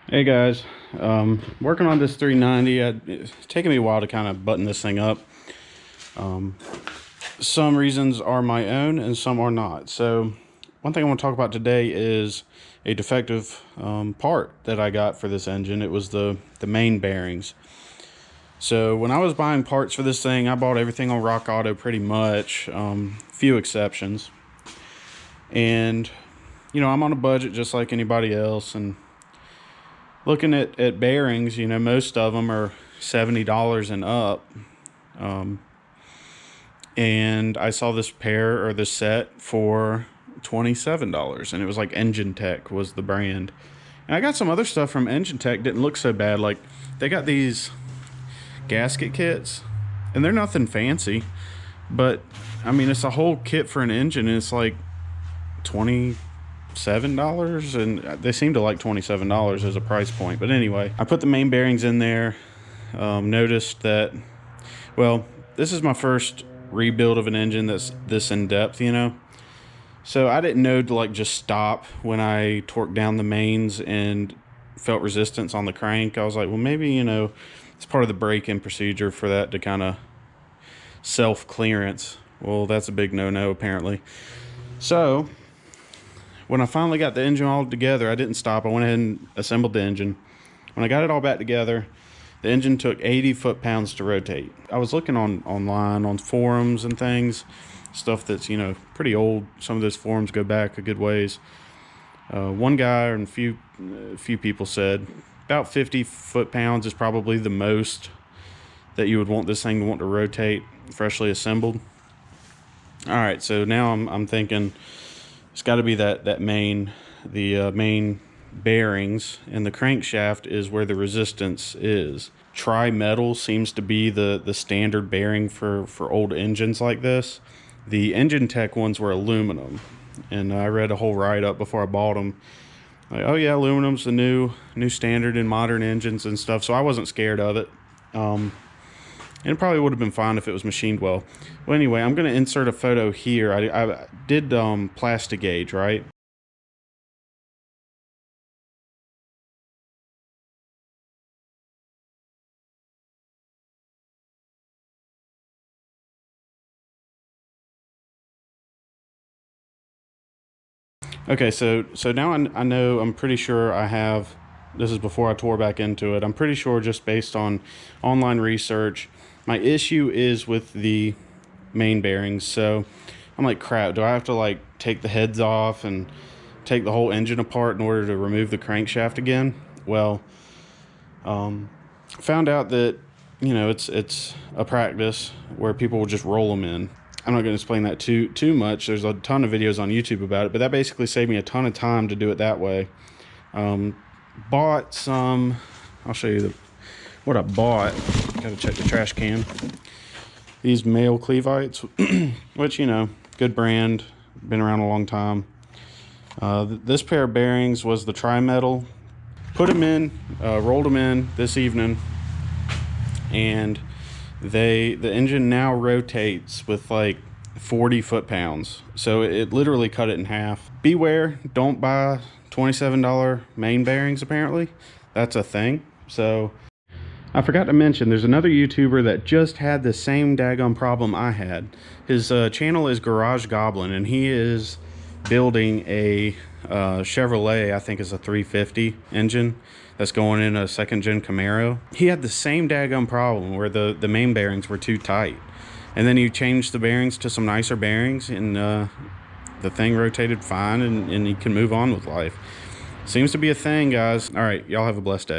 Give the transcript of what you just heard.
Hey guys, working on this 390. It's taken me a while to kind of button this thing up. Some reasons are my own and some are not. So one thing I want to talk about today is a defective part that I got for this engine. It was the main bearings. So when I was buying parts for this thing, I bought everything on Rock Auto pretty much, few exceptions. And you know, I'm on a budget just like anybody else, and looking at bearings, you know, most of them are $70 and up. And I saw this pair or this set for $27, and it was like Engine Tech was the brand. And I got some other stuff from Engine Tech, didn't look so bad. Like, they got these gasket kits, and they're nothing fancy, but I mean, it's a whole kit for an engine, and it's like $27, and they seem to like $27 as a price point. But anyway, I put the main bearings in there. Noticed that, well, this is my first rebuild of an engine that's this in depth, you know, so I didn't know to like just stop when I torqued down the mains and felt resistance on the crank. I was like, well, maybe, you know, it's part of the break-in procedure for that to kind of self-clearance. Well, that's a big no-no apparently. So when I finally got the engine all together, I didn't stop. I went ahead and assembled the engine. When I got it all back together, the engine took 80 foot-pounds to rotate. I was looking online on forums and things, stuff that's, you know, pretty old. Some of those forums go back a good ways. One guy and a few people said about 50 foot-pounds is probably the most that you would want this thing to want to rotate freshly assembled. All right, so now I'm thinking it's got to be the main bearings, and the crankshaft is where the resistance is. Tri-metal seems to be the standard bearing for old engines like this. The Engine Tech ones were aluminum, and I read a whole write-up before I bought them. Like, oh yeah, aluminum's the new standard in modern engines and stuff, so I wasn't scared of it. And it probably would have been fine if it was machined well. Well, anyway, I'm going to insert a photo here. I did Plastigauge, right? Okay, so now I know, I'm pretty sure I have, this is before I tore back into it, I'm pretty sure just based on online research, my issue is with the main bearings. So I'm like, crap, do I have to like take the heads off and take the whole engine apart in order to remove the crankshaft again? Well, found out that, you know, it's a practice where people will just roll them in. I'm not going to explain that too much. There's a ton of videos on YouTube about it, but that basically saved me a ton of time to do it that way. Bought some, I'll show you what I bought. Got to check the trash can. These male Clevites, which, you know, good brand, been around a long time. This pair of bearings was the Tri-metal. Put them in, rolled them in this evening, and the engine now rotates with like 40 foot-pounds. So it literally cut it in half. Beware, don't buy $27 main bearings. Apparently that's a thing. So I forgot to mention, there's another YouTuber that just had the same daggone problem I had. His channel is Garage Goblin, and he is building a Chevrolet, I think is a 350 engine that's going in a 2nd gen Camaro. He had the same daggone problem where the main bearings were too tight, and then he changed the bearings to some nicer bearings, and the thing rotated fine, and he can move on with life. Seems to be a thing, guys. All right, y'all have a blessed day.